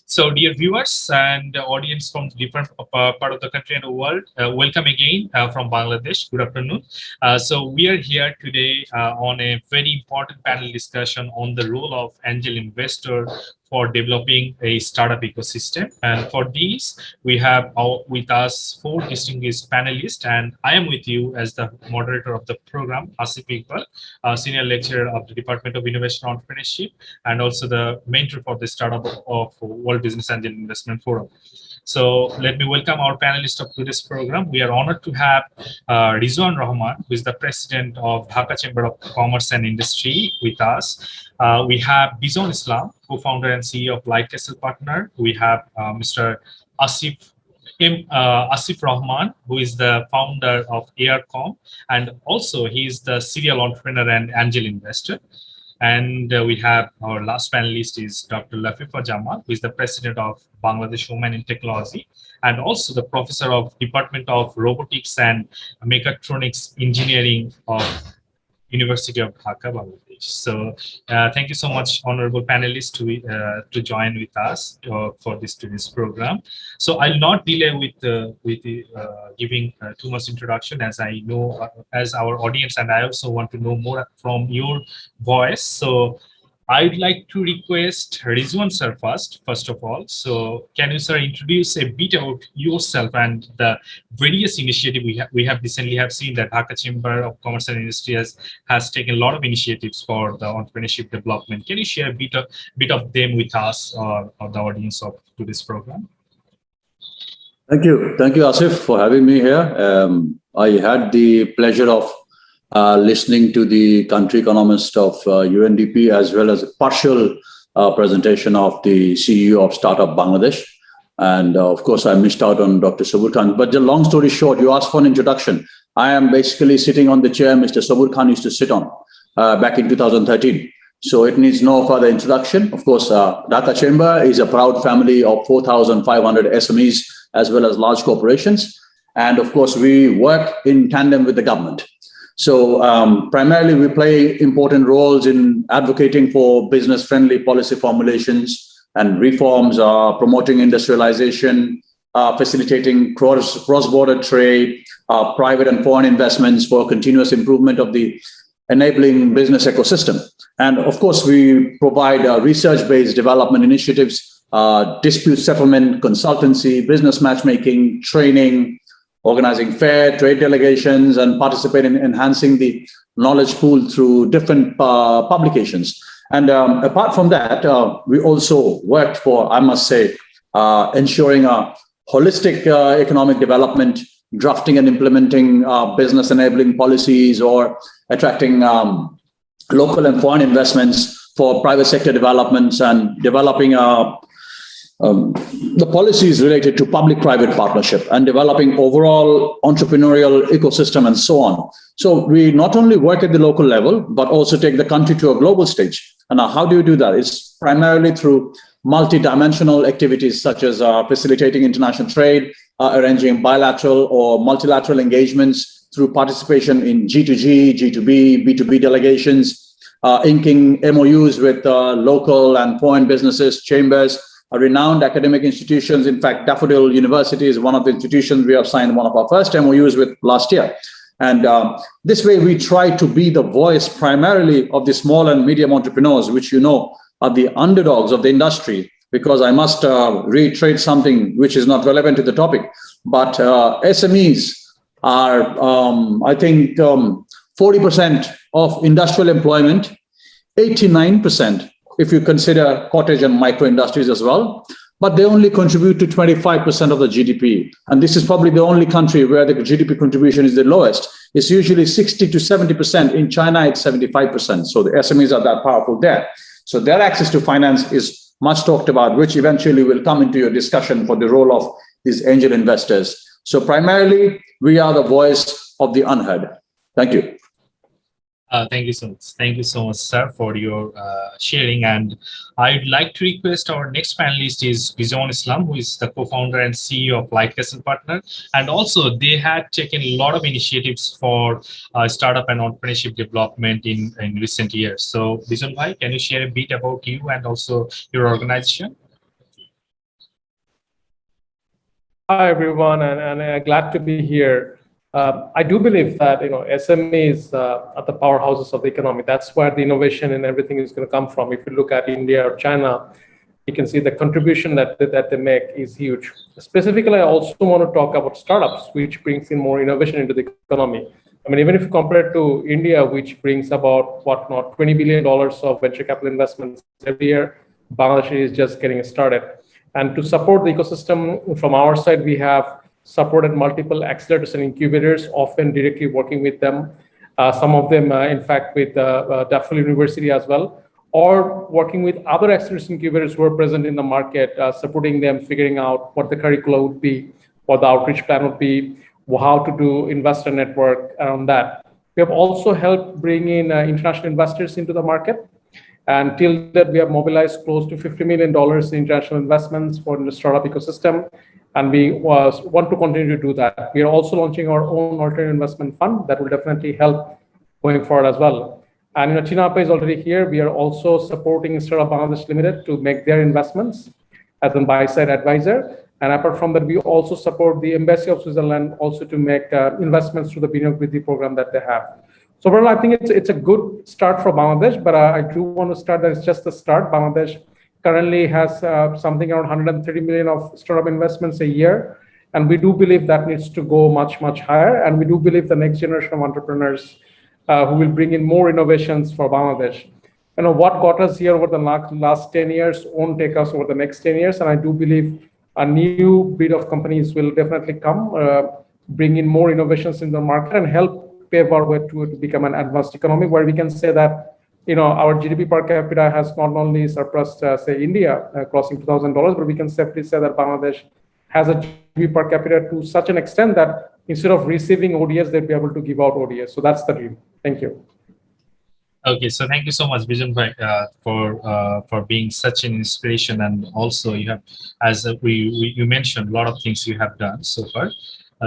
So, dear viewers and audience from different part of the country and the world, welcome again from Bangladesh. Good afternoon. So, we are here today on a very important panel discussion on the role of angel investor for developing a startup ecosystem. And for these, we have with us four distinguished panelists, and I am with you as the moderator of the program, Asif Iqbal, senior lecturer of the Department of Innovation and Entrepreneurship, and also the mentor for the startup of World Business Angel Investment Forum. So let me welcome our panelists of today's program. We are honored to have Rizwan Rahman, who is the president of Dhaka Chamber of Commerce and Industry, with us. We have Bizon Islam, co-founder and CEO of Light Castle Partner. We have Mr. Asif Rahman, who is the founder of ARCom, and also he is the serial entrepreneur and angel investor. And we have our last panelist is Dr. Lafifa Jamal, who is the president of Bangladesh Women in Technology, and also the professor of Department of Robotics and Mechatronics Engineering of University of Dhaka, Bangladesh. So thank you so much, honorable panelists, to join with us for today's program. So I'll not delay with giving too much introduction, as I know as our audience, and I also want to know more from your voice. So I'd like to request Rizwan sir first of all. So can you, sir, introduce a bit about yourself and the various initiatives we have recently have seen that Dhaka Chamber of Commerce and Industry has taken a lot of initiatives for the entrepreneurship development. Can you share a bit of them with us or the audience of today's program? Thank you, Asif, for having me here. I had the pleasure of listening to the country economist of UNDP, as well as a partial presentation of the CEO of Startup Bangladesh. And of course, I missed out on Dr. Sabur Khan. But the long story short, you asked for an introduction. I am basically sitting on the chair Mr. Sabur Khan used to sit on back in 2013. So it needs no further introduction. Of course, Dhaka Chamber is a proud family of 4,500 SMEs, as well as large corporations. And of course, we work in tandem with the government. So primarily, we play important roles in advocating for business-friendly policy formulations and reforms, promoting industrialization, facilitating cross-border trade, private and foreign investments for continuous improvement of the enabling business ecosystem. And of course, we provide research-based development initiatives, dispute settlement, consultancy, business matchmaking, training, organizing fair trade delegations, and participate in enhancing the knowledge pool through different publications. And apart from that, we also worked for, I must say, ensuring a holistic economic development, drafting and implementing business enabling policies, or attracting local and foreign investments for private sector developments, and developing the policies related to public-private partnership, and developing overall entrepreneurial ecosystem, and so on. So we not only work at the local level, but also take the country to a global stage. And how do you do that? It's primarily through multi-dimensional activities, such as facilitating international trade, arranging bilateral or multilateral engagements through participation in G2G, G2B, B2B delegations, inking MOUs with local and foreign businesses, chambers, renowned academic institutions. In fact, Daffodil University is one of the institutions we have signed one of our first MOUs with last year. And this way, we try to be the voice primarily of the small and medium entrepreneurs, which you know are the underdogs of the industry. Because I must reiterate something which is not relevant to the topic, but SMEs are, I think, 40% of industrial employment, 89% if you consider cottage and micro industries as well, but they only contribute to 25% of the GDP. And this is probably the only country where the GDP contribution is the lowest. It's usually 60 to 70%. In China, it's 75%. So the SMEs are that powerful there. So their access to finance is much talked about, which eventually will come into your discussion for the role of these angel investors. So primarily, we are the voice of the unheard. Thank you. Thank you so much. Thank you so much, sir, for your sharing. And I'd like to request our next panelist is Bizon Islam, who is the co-founder and CEO of Light Castle Partner. And also, they had taken a lot of initiatives for startup and entrepreneurship development in recent years. So, Bizon bhai, can you share a bit about you and also your organization? Hi everyone, and glad to be here. I do believe that SMEs are the powerhouses of the economy. That's where the innovation and everything is going to come from. If you look at India or China, you can see the contribution that they make is huge. Specifically, I also want to talk about startups, which brings in more innovation into the economy. I mean, even if you compare it to India, which brings about $20 billion of venture capital investments every year, Bangladesh is just getting started. And to support the ecosystem, from our side, we have supported multiple accelerators and incubators, often directly working with them. Some of them, in fact, with Dept University as well, or working with other accelerators and incubators who are present in the market, supporting them, figuring out what the curriculum would be, what the outreach plan would be, how to do investor network around that. We have also helped bring in international investors into the market. And till that, we have mobilized close to $50 million in international investments for the startup ecosystem. And we want to continue to do that. We are also launching our own alternative investment fund that will definitely help going forward as well. And Chinapa is already here. We are also supporting Startup Bangladesh Limited to make their investments as a buy-side advisor. And apart from that, we also support the Embassy of Switzerland also to make investments through the BWIT program that they have. So overall, I think it's a good start for Bangladesh, but I do want to start that it's just the start. Bangladesh currently has something around 130 million of startup investments a year. And we do believe that needs to go much, much higher. And we do believe the next generation of entrepreneurs who will bring in more innovations for Bangladesh. What got us here over the last 10 years won't take us over the next 10 years. And I do believe a new breed of companies will definitely come, bring in more innovations in the market and help pave our way to become an advanced economy, where we can say that our GDP per capita has not only surpassed, say, India, crossing $2,000, but we can safely say that Bangladesh has a GDP per capita to such an extent that instead of receiving ODS, they'll be able to give out ODS. So that's the dream. Thank you. Okay, so thank you so much, Vision, for being such an inspiration, and also you have, as you mentioned, a lot of things you have done so far.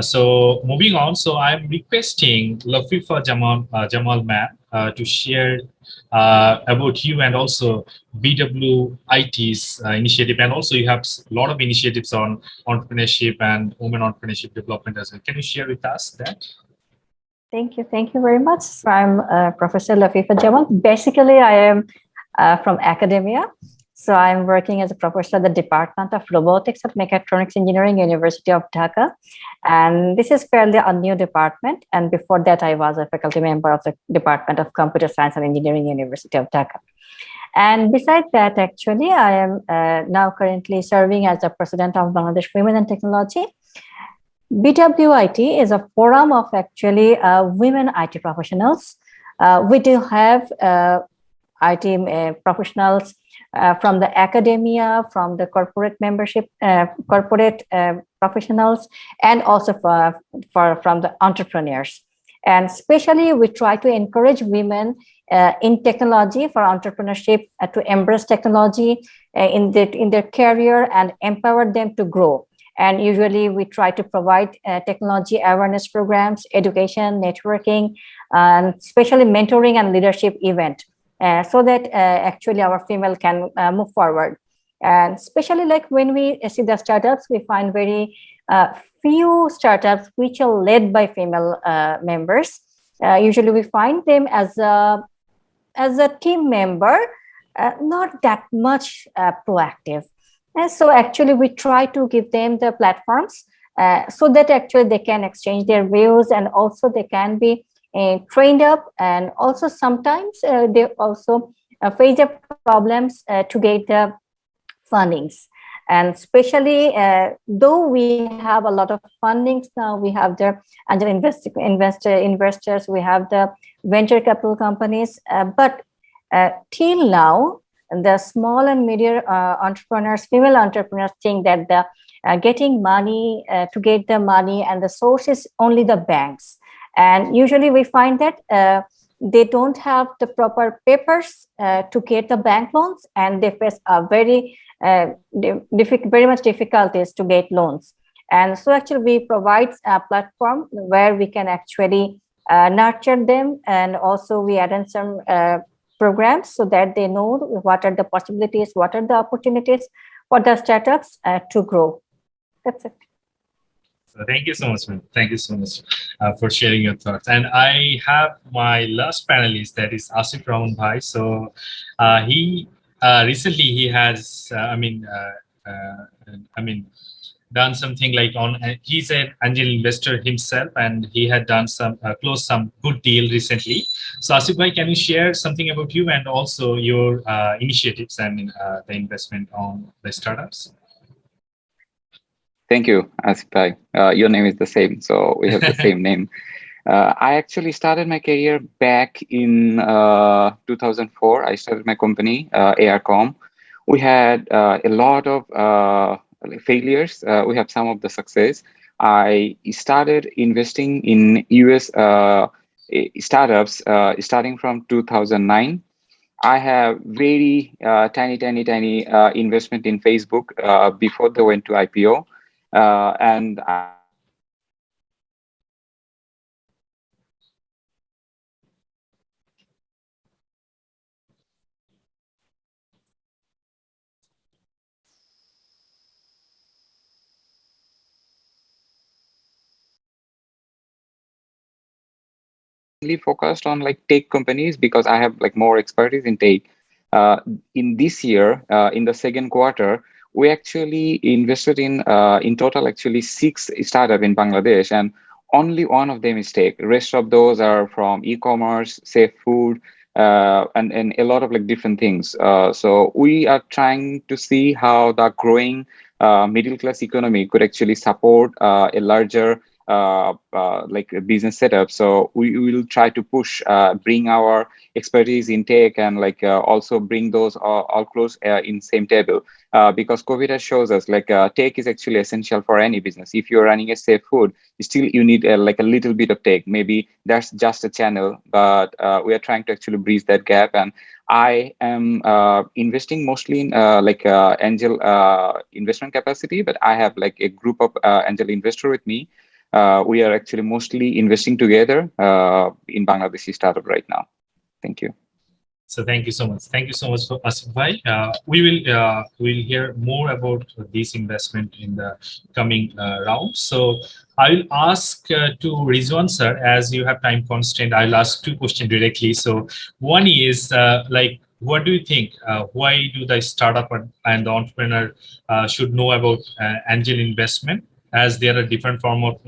So moving on, so I'm requesting Lafifa Jamal ma'am to share about you and also BWIT's initiative, and also you have a lot of initiatives on entrepreneurship and women entrepreneurship development as well. Can you share with us that? Thank you. Thank you very much. So I'm Professor Lafifa Jamal. Basically, I am from academia. So I'm working as a professor at the Department of Robotics at Mechatronics Engineering, University of Dhaka. And this is fairly a new department. And before that, I was a faculty member of the Department of Computer Science and Engineering, University of Dhaka. And besides that, actually, I am now currently serving as the president of Bangladesh Women and Technology. BWIT is a forum of actually women IT professionals. We do have IT professionals from the academia, from the corporate membership, corporate professionals, and also from the entrepreneurs. And especially we try to encourage women in technology for entrepreneurship to embrace technology in their career and empower them to grow. And usually we try to provide technology awareness programs, education, networking, and especially mentoring and leadership event so that actually our female can move forward. And especially like when we see the startups, we find very few startups which are led by female members. Usually we find them as a team member, not that much proactive. And so actually we try to give them the platforms so that actually they can exchange their views, and also they can be trained up, and also sometimes they also face the problems to get the fundings. And especially though we have a lot of fundings now, we have the angel investors, we have the venture capital companies, but till now, the small and medium entrepreneurs, female entrepreneurs, think that the getting money to get the money and the source is only the banks. And usually we find that they don't have the proper papers to get the bank loans, and they face a very much difficulties to get loans. And so actually we provide a platform where we can actually nurture them, and also we add in some programs so that they know what are the possibilities, what are the opportunities for the startups to grow. That's it. So thank you so much, man. Thank you so much for sharing your thoughts. And I have my last panelist, that is Asif Rahman Bhai. So he recently he has, done something like he's an angel investor himself, and he had done closed some good deal recently. So Asif Bhai, can you share something about you and also your initiatives and the investment on the startups? Thank you, Asif. Your name is the same, so we have the same name. I actually started my career back in 2004. I started my company, ARCom. We had a lot of failures. We have some of the success. I started investing in US startups starting from 2009. I have very tiny investment in Facebook before they went to IPO. And I focused on like tech companies because I have like more expertise in tech. In this year, in the second quarter, we actually invested in total actually 6 startups in Bangladesh, and only one of them is tech. The rest of those are from e-commerce, safe food, and a lot of like different things. So we are trying to see how the growing middle class economy could actually support a larger like a business setup. So we will try to push, bring our expertise in tech, and like also bring those all close in same table. Because COVID has shows us like tech is actually essential for any business. If you're running a safe food, still you need like a little bit of tech. Maybe that's just a channel, but we are trying to actually bridge that gap. And I am investing mostly in angel investment capacity, but I have like a group of angel investor with me. We are actually mostly investing together in Bangladeshi startup right now. Thank you. So thank you so much. Thank you so much for Asif Bhai. We'll hear more about this investment in the coming round. So I will ask to Rizwan sir, as you have time constraint, I'll ask 2 questions directly. So one is what do you think? Why do the startup and the entrepreneur should know about angel investment, as there are different form of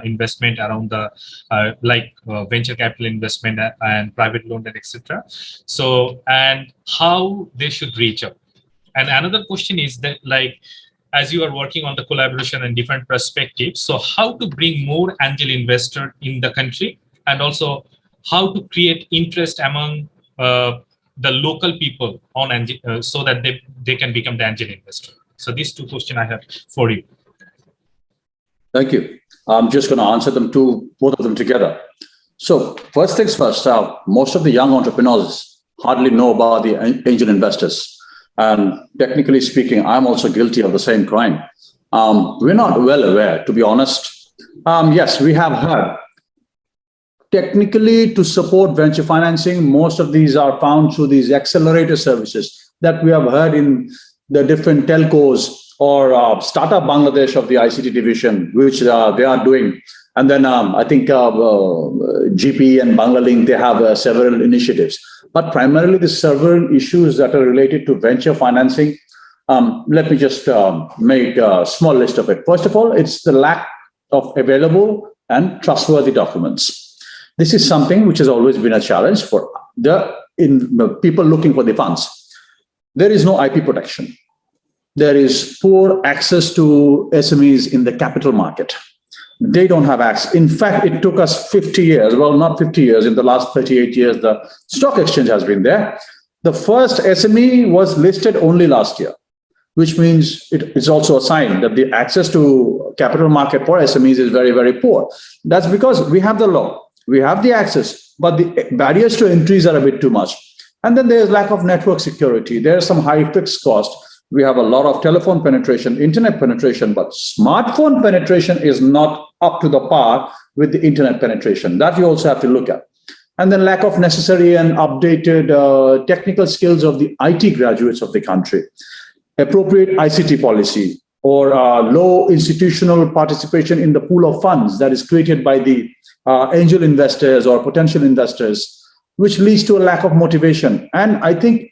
investment around the venture capital investment and private loan and etc. So, and how they should reach out. And another question is that, like, as you are working on the collaboration and different perspectives, so how to bring more angel investor in the country, and also how to create interest among the local people on angel, so that they can become the angel investor. So these 2 questions I have for you. Thank you. I'm just going to answer both of them together. So first things first, most of the young entrepreneurs hardly know about the angel investors. And technically speaking, I'm also guilty of the same crime. We're not well aware, to be honest. Yes, we have heard. Technically, to support venture financing, most of these are found through these accelerator services that we have heard in the different telcos or Startup Bangladesh of the ICT division, which they are doing. And then I think GP and Banglalink, they have several initiatives. But primarily the several issues that are related to venture financing, let me just make a small list of it. First of all, it's the lack of available and trustworthy documents. This is something which has always been a challenge for the people looking for the funds. There is no IP protection. There is poor access to SMEs in the capital market. They don't have access. In fact, it took us 50 years. Well, not 50 years. In the last 38 years, the stock exchange has been there. The first SME was listed only last year, which means it's also a sign that the access to capital market for SMEs is very, very poor. That's because we have the law, we have the access, but the barriers to entries are a bit too much. And then there's lack of network security. There's some high fixed cost. We have a lot of telephone penetration, internet penetration, but smartphone penetration is not up to the par with the internet penetration. That you also have to look at. And then lack of necessary and updated technical skills of the IT graduates of the country. Appropriate ICT policy. or low institutional participation in the pool of funds that is created by the angel investors or potential investors, which leads to a lack of motivation. And I think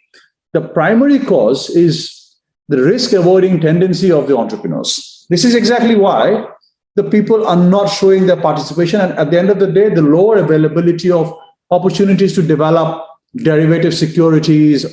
the primary cause is the risk-avoiding tendency of the entrepreneurs. This is exactly why the people are not showing their participation. And at the end of the day, the lower availability of opportunities to develop derivative securities,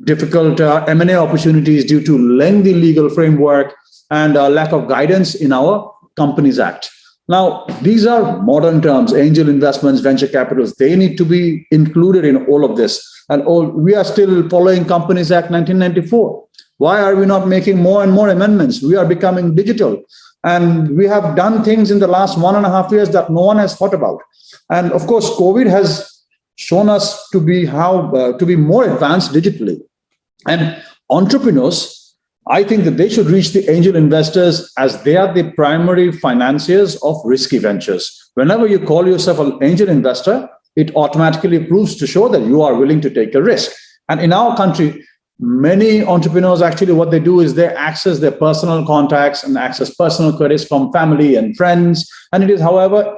difficult M&A opportunities due to lengthy legal framework and lack of guidance in our Companies Act. Now, these are modern terms, angel investments, venture capitals. They need to be included in all of this. And we are still following Companies Act 1994. Why are we not making more and more amendments? We are becoming digital. And we have done things in the last 1.5 years that no one has thought about. And of course, COVID has shown us to be more advanced digitally. And entrepreneurs, I think that they should reach the angel investors as they are the primary financiers of risky ventures. Whenever you call yourself an angel investor, it automatically proves to show that you are willing to take a risk. And in our country, many entrepreneurs actually what they do is they access their personal contacts and access personal credits from family and friends. And it is, however,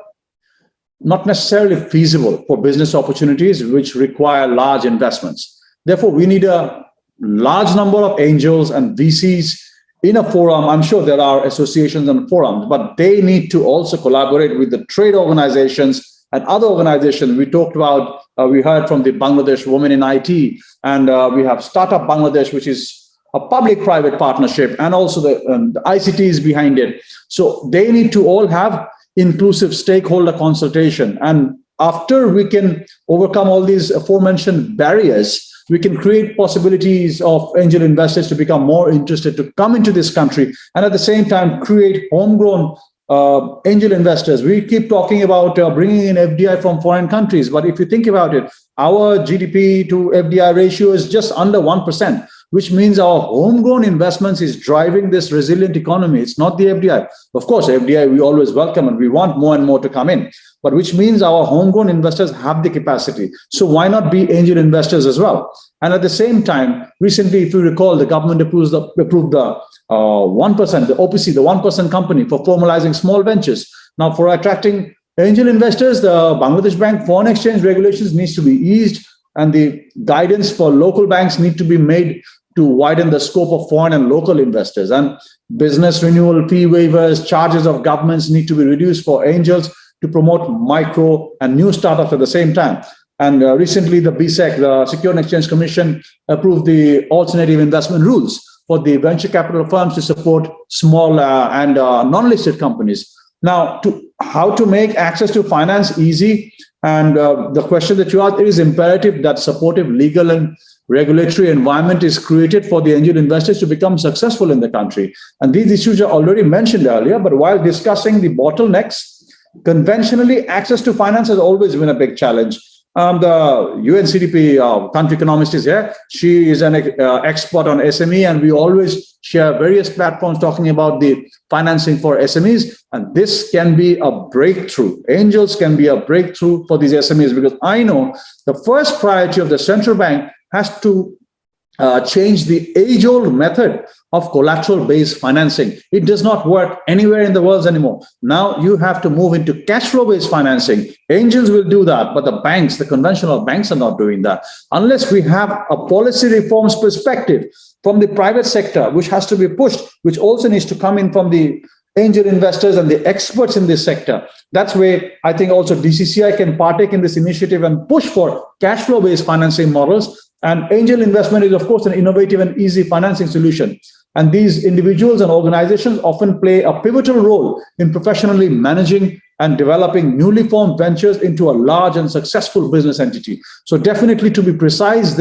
not necessarily feasible for business opportunities which require large investments. Therefore, we need a large number of angels and VCs in a forum. I'm sure there are associations and forums, but they need to also collaborate with the trade organizations and other organizations. We talked about, we heard from the Bangladesh Women in IT, and we have Startup Bangladesh, which is a public-private partnership, and also the ICTs behind it. So they need to all have inclusive stakeholder consultation. And after we can overcome all these aforementioned barriers, we can create possibilities of angel investors to become more interested to come into this country, and at the same time create homegrown angel investors. We keep talking about bringing in FDI from foreign countries, but if you think about it, our GDP to FDI ratio is just under 1%, which means our homegrown investments is driving this resilient economy. It's not the FDI. Of course, FDI we always welcome and we want more and more to come in, but which means our homegrown investors have the capacity. So why not be angel investors as well? And at the same time, recently, if you recall, the government approved the 1%, the OPC, the 1% company for formalizing small ventures. Now, for attracting angel investors, the Bangladesh Bank foreign exchange regulations needs to be eased, and the guidance for local banks need to be made to widen the scope of foreign and local investors. And business renewal fee waivers, charges of governments need to be reduced for angels to promote micro and new startups at the same time. And recently, the BSEC, the Securities and Exchange Commission, approved the alternative investment rules for the venture capital firms to support small and non-listed companies. Now, how to make access to finance easy? And the question that you asked, it is imperative that supportive legal and regulatory environment is created for the angel investors to become successful in the country. And these issues are already mentioned earlier, but while discussing the bottlenecks, conventionally, access to finance has always been a big challenge. The UNCDP country economist is here. She is an expert on SME, and we always share various platforms talking about the financing for SMEs. And this can be a breakthrough. Angels can be a breakthrough for these SMEs, because I know the first priority of the central bank has to change the age-old method of collateral-based financing. It does not work anywhere in the world anymore. Now you have to move into cash flow-based financing. Angels will do that, but the banks, the conventional banks, are not doing that. Unless we have a policy reforms perspective from the private sector, which has to be pushed, which also needs to come in from the angel investors and the experts in this sector. That's where I think also DCCI can partake in this initiative and push for cash flow-based financing models. And angel investment is, of course, an innovative and easy financing solution. And these individuals and organizations often play a pivotal role in professionally managing and developing newly formed ventures into a large and successful business entity. So definitely, to be precise,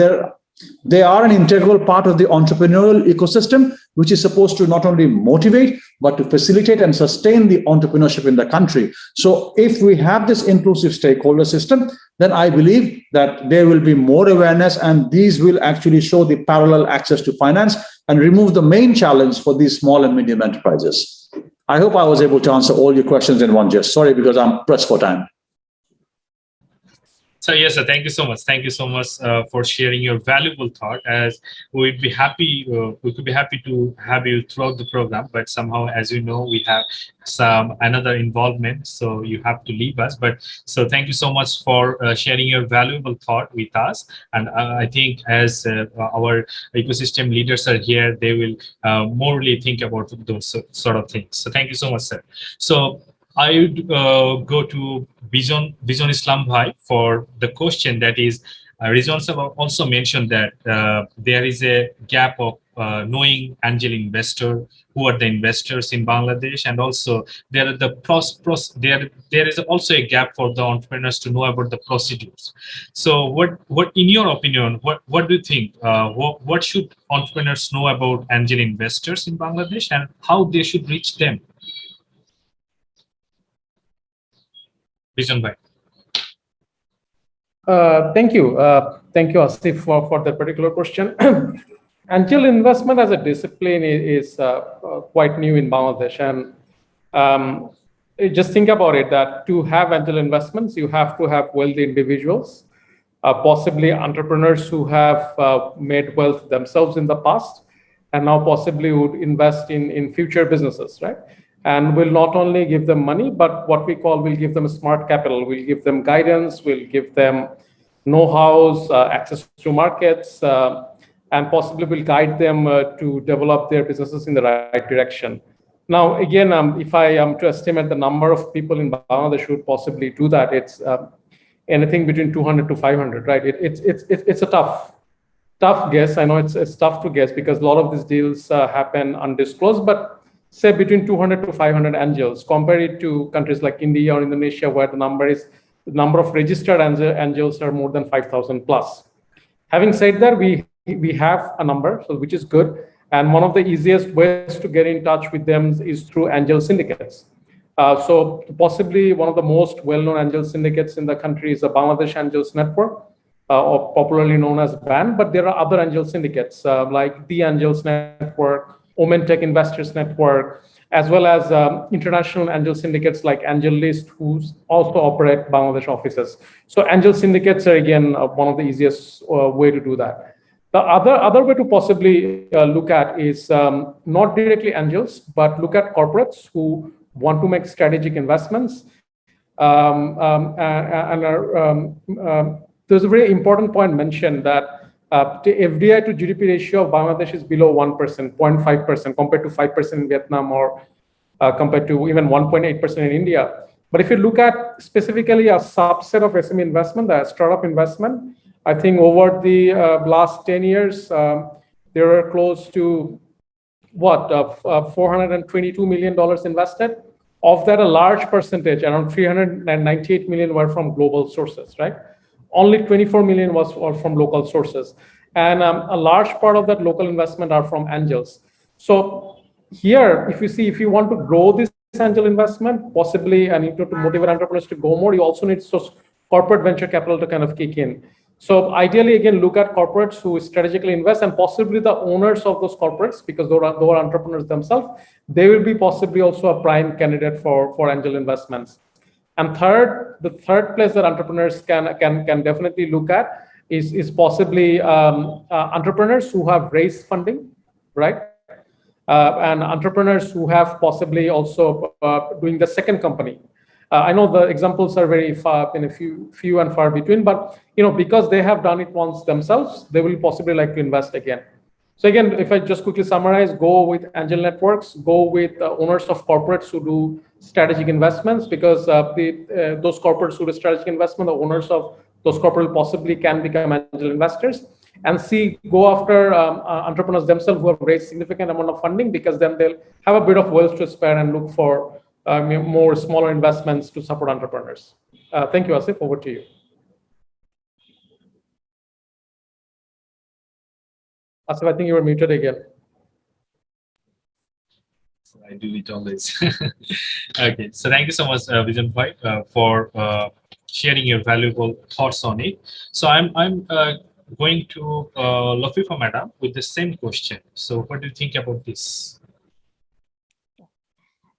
they are an integral part of the entrepreneurial ecosystem, which is supposed to not only motivate, but to facilitate and sustain the entrepreneurship in the country. So if we have this inclusive stakeholder system, then I believe that there will be more awareness, and these will actually show the parallel access to finance and remove the main challenge for these small and medium enterprises. I hope I was able to answer all your questions in one gist. Sorry, because I'm pressed for time. So yes, sir. Thank you so much. Thank you so much for sharing your valuable thought. As we'd be happy, we could be happy to have you throughout the program. But somehow, as you know, we have some another involvement, so you have to leave us. But so thank you so much for sharing your valuable thought with us. And I think as our ecosystem leaders are here, they will morely think about those sort of things. So thank you so much, sir. So I would go to Vision Islam Bhai for the question that is, Rizwan sir also mentioned that there is a gap of knowing angel investor, who are the investors in Bangladesh, and also there are the there is also a gap for the entrepreneurs to know about the procedures. So what in your opinion, what do you think? What should entrepreneurs know about angel investors in Bangladesh and how they should reach them? Vision Bhai. Thank you. Thank you, Asif, for that particular question. Angel investment as a discipline is quite new in Bangladesh. And just think about it, that to have angel investments, you have to have wealthy individuals, possibly entrepreneurs who have made wealth themselves in the past, and now possibly would invest in future businesses, right? And will not only give them money, but what we call will give them smart capital. We'll give them guidance, we'll give them know-hows, access to markets, and possibly will guide them to develop their businesses in the right direction. Now, again, if I am to estimate the number of people in Bangladesh who would possibly do that, it's anything between 200 to 500, right? It's a tough guess. I know it's tough to guess because a lot of these deals happen undisclosed, but say between 200 to 500 angels. Compare it to countries like India or Indonesia, where the number of registered angels are more than 5,000 plus. Having said that, we have a number, so which is good. And one of the easiest ways to get in touch with them is through angel syndicates. So possibly one of the most well-known angel syndicates in the country is the Bangladesh Angels Network, or popularly known as BAN. But there are other angel syndicates like the Angels Network, Omen Tech Investors Network, as well as international angel syndicates like Angel List, who also operate Bangladesh offices. So angel syndicates are, again, one of the easiest way to do that. The other way to possibly look at is not directly angels, but look at corporates who want to make strategic investments. There's a very important point mentioned that the FDI to GDP ratio of Bangladesh is below 1%, 0.5%, compared to 5% in Vietnam, or compared to even 1.8% in India. But if you look at specifically a subset of SME investment, the startup investment, I think over the last 10 years, there are close to $422 million invested. Of that, a large percentage, around 398 million, were from global sources, right? Only 24 million was from local sources. And a large part of that local investment are from angels. So here, if you want to grow this angel investment, possibly, and you need to motivate entrepreneurs to go more, you also need corporate venture capital to kind of kick in. So ideally, again, look at corporates who strategically invest, and possibly the owners of those corporates, because they are entrepreneurs themselves, they will be possibly also a prime candidate for angel investments. And the third place that entrepreneurs can definitely look at is possibly entrepreneurs who have raised funding, right? And entrepreneurs who have possibly also doing the second company. I know the examples are very few and far between, but because they have done it once themselves, they will possibly like to invest again. So again, if I just quickly summarize, go with angel networks, go with owners of corporates who do strategic investments, because those corporates who do strategic investment, the owners of those corporates possibly can become angel investors, and go after entrepreneurs themselves who have raised significant amount of funding, because then they'll have a bit of wealth to spare and look for more smaller investments to support entrepreneurs. Thank you, Asif. Over to you. Asif, I think you were muted again. I do it always. Okay, so thank you so much, Vision Bhai, for sharing your valuable thoughts on it. So I'm going to Lafifa Madam with the same question. So what do you think about this?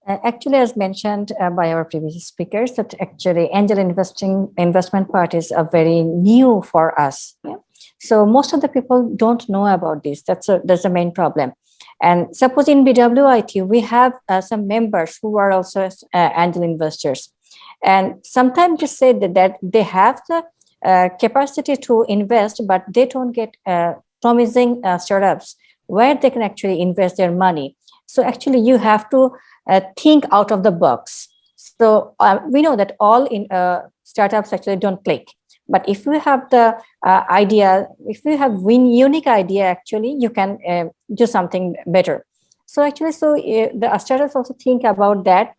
Actually, as mentioned by our previous speakers, that actually angel investment part is a very new for us. Yeah? So most of the people don't know about this. That's the main problem. And suppose in BWIT, we have some members who are also angel investors. And sometimes they say that they have the capacity to invest, but they don't get promising startups where they can actually invest their money. So actually, you have to think out of the box. So we know that all in startups actually don't click. But if you have the idea, if you have unique idea, actually, you can do something better. So actually, the startups also think about that.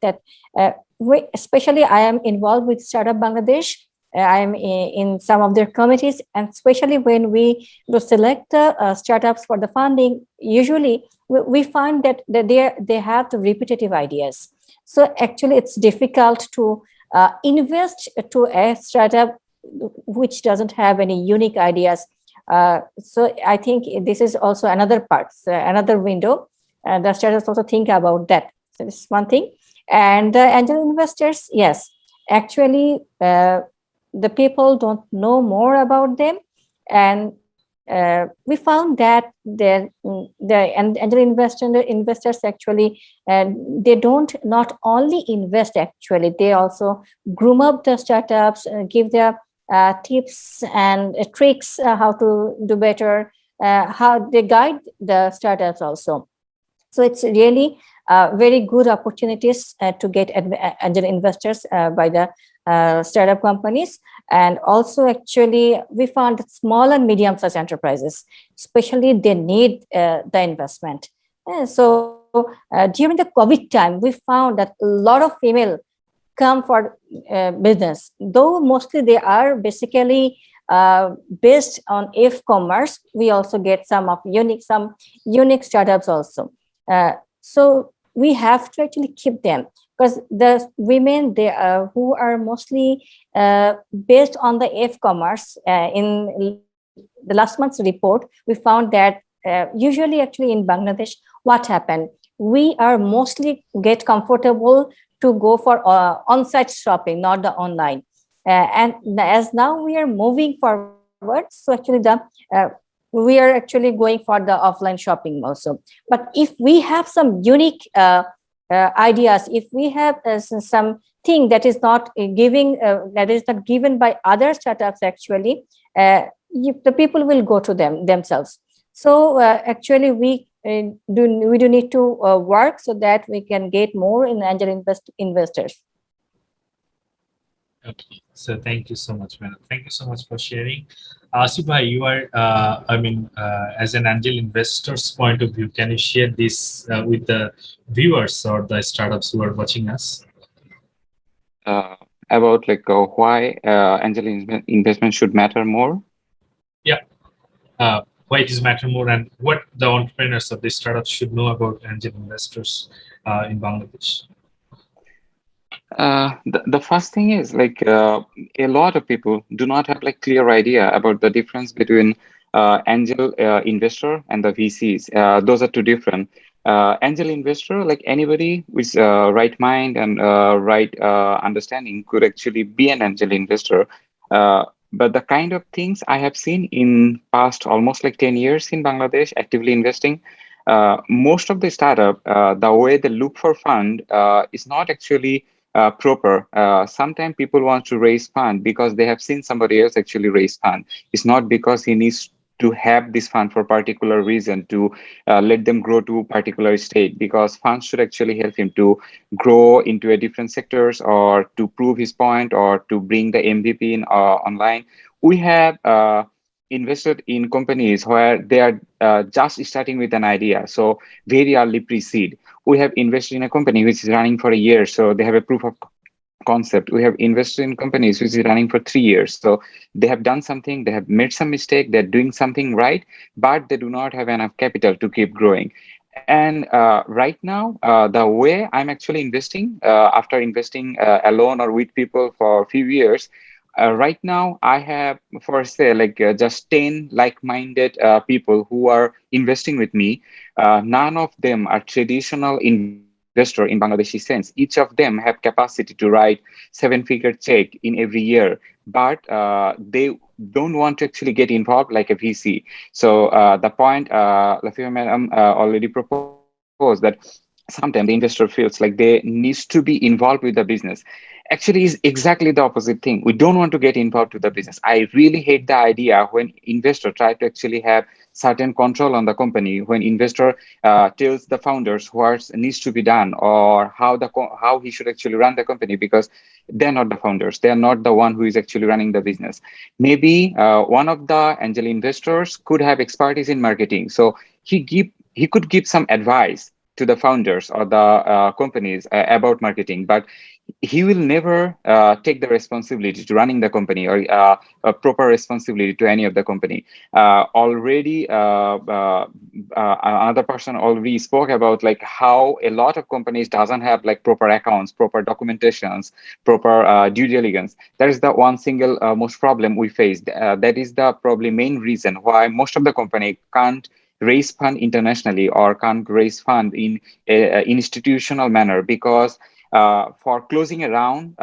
Especially, I am involved with Startup Bangladesh. I am in some of their committees, and especially when we select the startups for the funding, usually we find that they have the repetitive ideas. So actually, it's difficult to invest to a startup which doesn't have any unique ideas. So I think this is also another part, another window. The startups also think about that. So this is one thing. And the angel investors, yes, actually, the people don't know more about them, and we found that the angel investors actually, they don't not only invest, actually they also groom up the startups, give their tips and tricks, how to do better, how they guide the startups also. So it's really very good opportunities to get angel investors by the startup companies. And also, actually, we found that small and medium-sized enterprises, especially, they need the investment. So during the COVID time, we found that a lot of female come for business, though mostly they are basically based on e-commerce. We also get some unique startups also. So we have to actually keep them, because the women who are mostly based on the e-commerce. In the last month's report, we found that usually actually in Bangladesh, what happened? We are mostly get comfortable to go for on-site shopping, not the online. And as now we are moving forward, so actually we are actually going for the offline shopping also. But if we have some unique ideas, if we have something that is not given by other startups, actually, the people will go to them themselves. So actually, we do need to work so that we can get more in angel investors. Okay, so thank you so much, madam. Thank you so much for sharing. Asif bhai, you are, as an angel investor's point of view, can you share this with the viewers or the startups who are watching us? About like why angel investment should matter more? Yeah, why it is matter more, and what the entrepreneurs of this startup should know about angel investors in Bangladesh. The first thing is like a lot of people do not have like clear idea about the difference between angel investor and the VCs. Those are two different. Angel investor, like anybody with right mind and right understanding, could actually be an angel investor. But the kind of things I have seen in past almost like 10 years in Bangladesh actively investing, most of the startup, the way they look for fund is not actually proper. Sometimes people want to raise fund because they have seen somebody else actually raise fund. It's not because he needs to have this fund for particular reason to let them grow to particular state, because funds should actually help him to grow into a different sectors or to prove his point or to bring the MVP in online. We have invested in companies where they are just starting with an idea, so very early pre-seed. We have invested in a company which is running for a year, so they have a proof of concept. We have invested in companies which is running for 3 years, so they have done something, they have made some mistake, they're doing something right, but they do not have enough capital to keep growing. And right now, the way I'm actually investing, after investing alone or with people for a few years, right now I have, for say, like just 10 like-minded people who are investing with me. None of them are traditional investors investor in Bangladeshi sense. Each of them have capacity to write 7-figure check in every year, but they don't want to actually get involved like a VC. So the point Lafifa madam already proposed, that sometimes the investor feels like they needs to be involved with the business, actually is exactly the opposite thing. We don't want to get involved with the business. I really hate the idea when investor try to actually have certain control on the company, when investor tells the founders what needs to be done or how he should actually run the company, because they're not the founders, they're not the one who is actually running the business. Maybe one of the angel investors could have expertise in marketing, so he could give some advice to the founders or the companies about marketing, but he will never take the responsibility to running the company or a proper responsibility to any of the company. Already, another person already spoke about like how a lot of companies doesn't have like proper accounts, proper documentations, proper due diligence. That is the one single most problem we face. That is the probably main reason why most of the company can't raise fund internationally or can't raise fund in a institutional manner, because for closing a round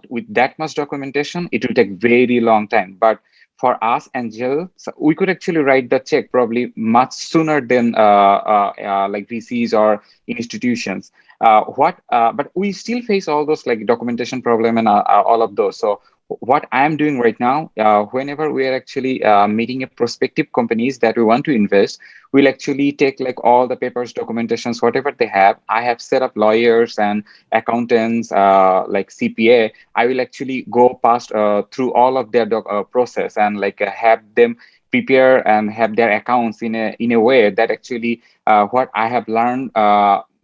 with that much documentation, it will take very long time. But for us, Angel, so we could actually write the check probably much sooner than like VCs or institutions. But we still face all those like documentation problem and all of those. So what I'm doing right now, whenever we are actually meeting a prospective companies that we want to invest, we'll actually take like all the papers, documentations, whatever they have. I have set up lawyers and accountants, like CPA. I will actually go past through all of their process and like have them prepare and have their accounts in a way that actually what I have learned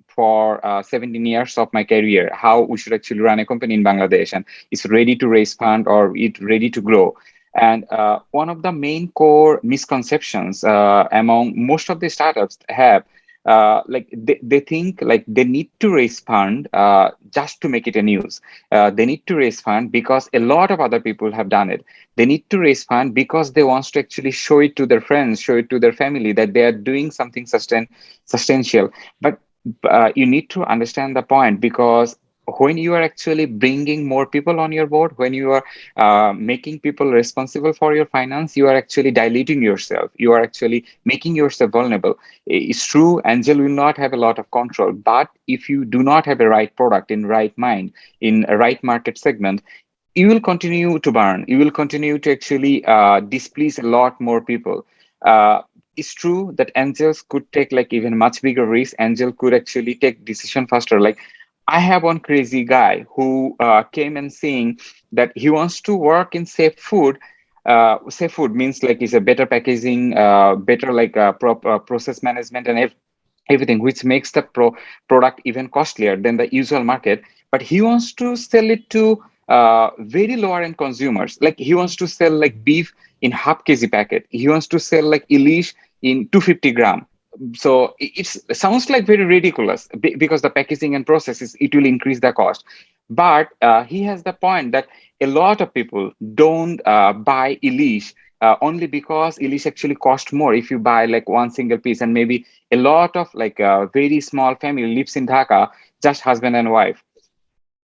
for 17 years of my career, how we should actually run a company in Bangladesh, and it's ready to raise fund or it's ready to grow. And one of the main core misconceptions among most of the startups have, like they think like they need to raise fund just to make it a news. They need to raise fund because a lot of other people have done it. They need to raise fund because they want to actually show it to their friends, show it to their family that they are doing something substantial. But you need to understand the point, because when you are actually bringing more people on your board, when you are making people responsible for your finance, you are actually diluting yourself. You are actually making yourself vulnerable. It's true, Angel will not have a lot of control, but if you do not have a right product in right mind, in a right market segment, you will continue to burn. You will continue to actually displease a lot more people. It's true that angels could take like even much bigger risk. Angel could actually take decision faster. Like I have one crazy guy who came and saying that he wants to work in safe food. Safe food means like it's a better packaging, better like process management and everything, which makes the product even costlier than the usual market. But he wants to sell it to very lower end consumers. Like he wants to sell like beef in half kg packet. He wants to sell like Ilish in 250 gram. So it sounds like very ridiculous because the packaging and processes, it will increase the cost. But he has the point that a lot of people don't buy Ilish only because Ilish actually cost more if you buy like one single piece, and maybe a lot of like a very small family lives in Dhaka, just husband and wife.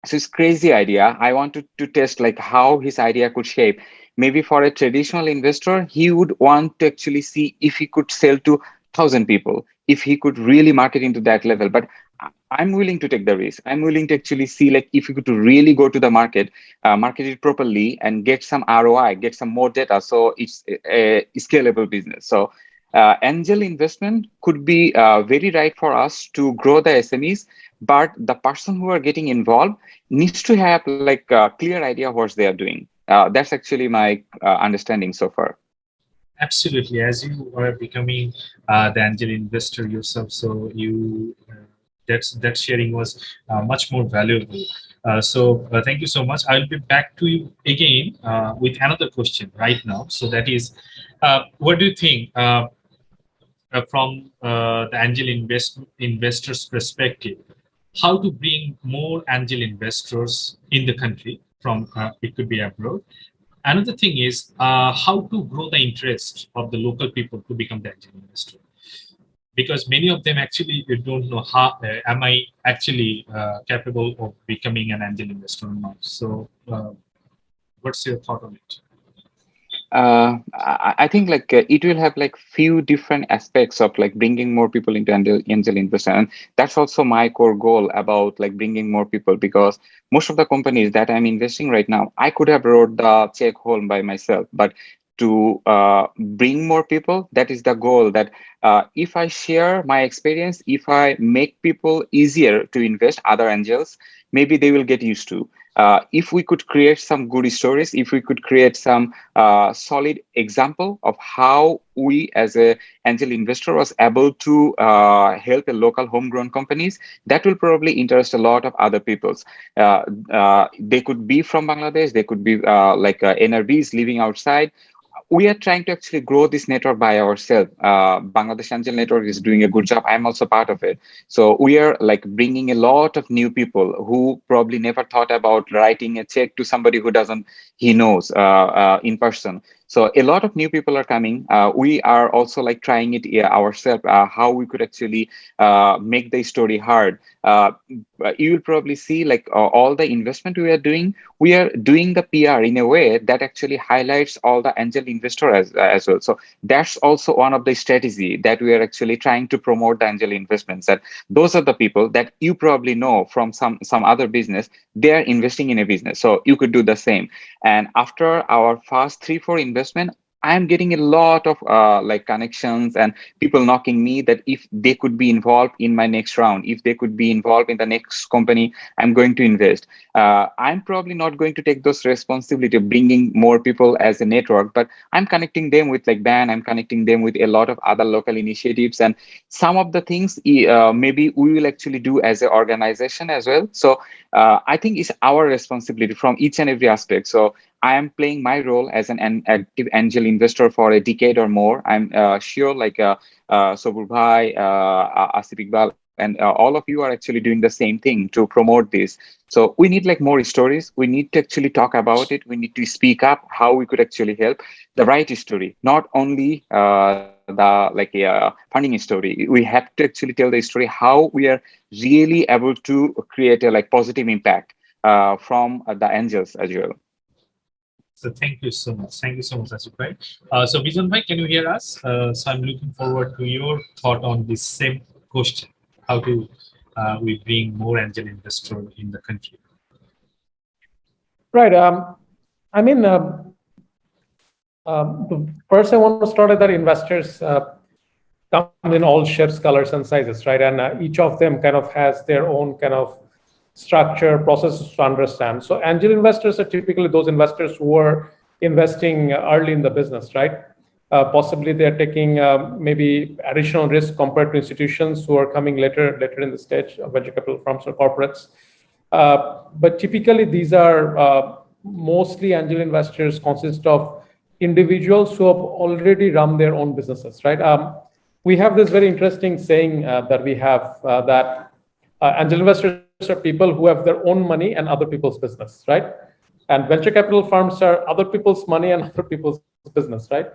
So it's crazy idea. I wanted to test like how his idea could shape. Maybe for a traditional investor, he would want to actually see if he could sell to 1,000 people, if he could really market into that level. But I'm willing to take the risk. I'm willing to actually see like if you could really go to the market, market it properly, and get some ROI, get some more data. So it's a scalable business. So angel investment could be very right for us to grow the SMEs, but the person who are getting involved needs to have like a clear idea what they are doing. That's actually my understanding so far. Absolutely. As you are becoming the angel investor yourself, so you that sharing was much more valuable. So thank you so much. I'll be back to you again with another question right now. So that is, what do you think from the angel investors' perspective? How to bring more angel investors in the country from it could be abroad. Another thing is how to grow the interest of the local people to become the angel investor. because many of them actually don't know how am I actually capable of becoming an angel investor or not. So what's your thought on it? I think like it will have like few different aspects of like bringing more people into angel investment, and that's also my core goal about like bringing more people, because most of the companies that I'm investing right now, I could have wrote the check home by myself, but to bring more people, that is the goal. That if I share my experience, if I make people easier to invest, other angels, maybe they will get used to. If we could create some good stories, if we could create some solid example of how we as a angel investor was able to help a local homegrown companies, that will probably interest a lot of other peoples. They could be from Bangladesh, they could be like NRBs living outside. We are trying to actually grow this network by ourselves. Bangladesh Angel Network is doing a good job. I'm also part of it. So we are like bringing a lot of new people who probably never thought about writing a check to somebody who doesn't, he knows in person. So a lot of new people are coming. We are also like trying it ourselves, how we could actually make the story hard. You will probably see like all the investment we are doing the PR in a way that actually highlights all the angel investor as well. So that's also one of the strategy that we are actually trying to promote the angel investments. That those are the people that you probably know from some other business. They are investing in a business, so you could do the same. And after our first 3-4 investment, I'm getting a lot of like connections and people knocking me that if they could be involved in my next round, if they could be involved in the next company I'm going to invest. I'm probably not going to take those responsibility of bringing more people as a network, but I'm connecting them with like BAN, I'm connecting them with a lot of other local initiatives, and some of the things maybe we will actually do as an organization as well. So I think it's our responsibility from each and every aspect. So I am playing my role as an active angel investor for a decade or more. I'm sure like Sobur Bhai, Asif, Iqbal, and all of you are actually doing the same thing to promote this. So we need like more stories. We need to actually talk about it. We need to speak up how we could actually help the right story, not only the like funding story. We have to actually tell the story how we are really able to create a like positive impact from the angels as well. So thank you so much. Thank you so much, Asif bhai. So Rizwan bhai, can you hear us? So I'm looking forward to your thought on this same question. How do we bring more angel investor in the country? Right. I mean, first I want to start at that investors come in all shapes, colors, and sizes, right? And each of them kind of has their own kind of structure, processes to understand. So angel investors are typically those investors who are investing early in the business, right? Possibly they're taking maybe additional risk compared to institutions who are coming later in the stage of venture capital firms or corporates. But typically these are mostly angel investors consist of individuals who have already run their own businesses, right? We have this very interesting saying that we have that angel investors are people who have their own money and other people's business, right? And venture capital firms are other people's money and other people's business, right?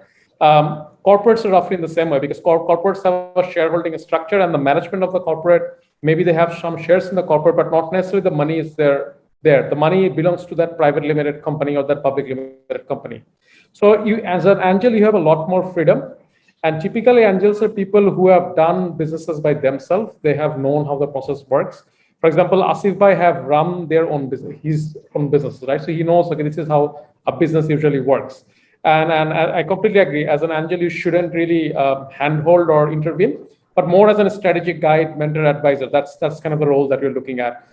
Corporates are roughly in the same way, because corporates have a shareholding structure, and the management of the corporate, maybe they have some shares in the corporate, but not necessarily the money is there. The money belongs to that private limited company or that public limited company. So you, as an angel, you have a lot more freedom. And typically angels are people who have done businesses by themselves. They have known how the process works. For example, Asif bhai have run their own business, his own business, right? So he knows, okay, this is how a business usually works. And I completely agree. As an angel, you shouldn't really handhold or intervene, but more as a strategic guide, mentor, advisor. That's kind of the role that you're looking at.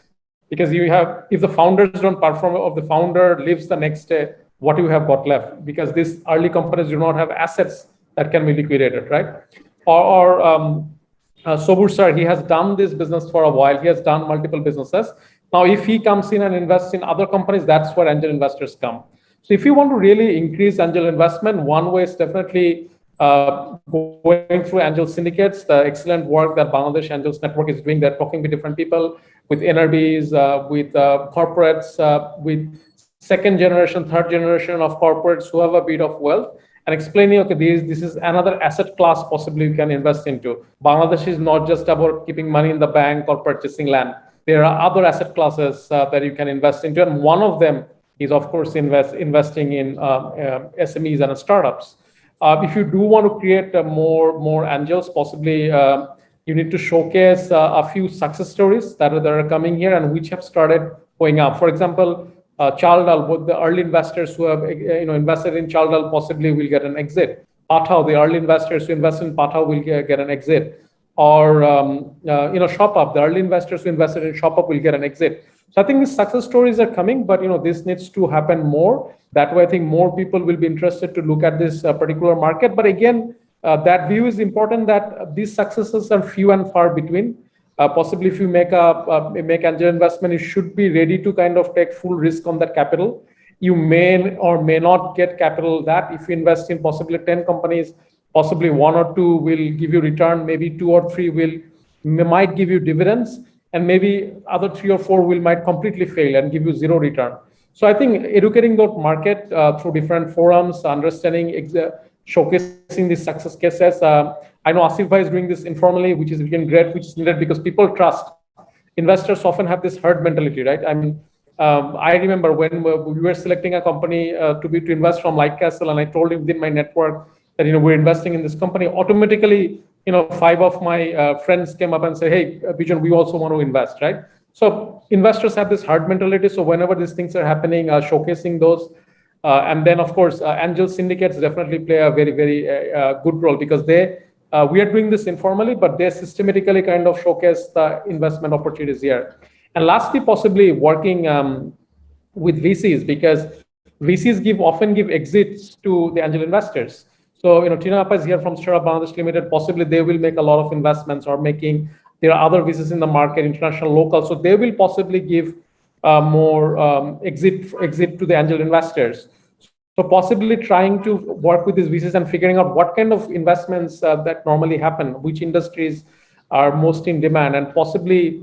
Because you have, if the founders don't perform, or the founder leaves the next day, what do you have got left? Because these early companies do not have assets that can be liquidated, right? Sobur sir, he has done this business for a while. He has done multiple businesses. Now, if he comes in and invests in other companies, that's where angel investors come. So if you want to really increase angel investment, one way is definitely going through angel syndicates, the excellent work that Bangladesh Angels Network is doing. They're talking with different people, with NRBs, with corporates, with second generation, third generation of corporates who have a bit of wealth. and explaining, okay, this is another asset class possibly you can invest into. Bangladesh is not just about keeping money in the bank or purchasing land. There are other asset classes that you can invest into, and one of them is, of course, investing in SMEs and startups. If you do want to create more angels, possibly you need to showcase a few success stories that are coming here and which have started going up. For example, Chaldal, both the early investors who have invested in Chaldal possibly will get an exit. Pathao, the early investors who invest in Pathao will get an exit. Or ShopUp, the early investors who invested in ShopUp will get an exit. So I think these success stories are coming, but this needs to happen more. That way, I think more people will be interested to look at this particular market. But again, that view is important, that these successes are few and far between. Possibly, if you make angel investment, you should be ready to kind of take full risk on that capital. You may or may not get capital that if you invest in possibly 10 companies, possibly 1 or 2 will give you return, maybe 2 or 3 might give you dividends, and maybe other 3 or 4 might completely fail and give you 0 return. So I think educating the market through different forums, understanding, showcasing these success cases. I know Asif is doing this informally, which is again great, which is needed because people trust. Investors often have this herd mentality, right? I mean, I remember when we were selecting a company to invest from Light Castle, and I told him within my network that we're investing in this company. Automatically, 5 of my friends came up and said, "Hey, Bijan, we also want to invest," right? So investors have this herd mentality. So whenever these things are happening, showcasing those, and then of course, angel syndicates definitely play a very, very good role because we are doing this informally, but they systematically kind of showcase the investment opportunities here. And lastly, possibly working with VCs, because VCs often give exits to the angel investors. So, Tina Appa is here from Startup Bangladesh Limited. Possibly they will make a lot of investments or there are other VCs in the market, international, local. So they will possibly give more exit to the angel investors. So possibly trying to work with these VCs and figuring out what kind of investments that normally happen, which industries are most in demand, and possibly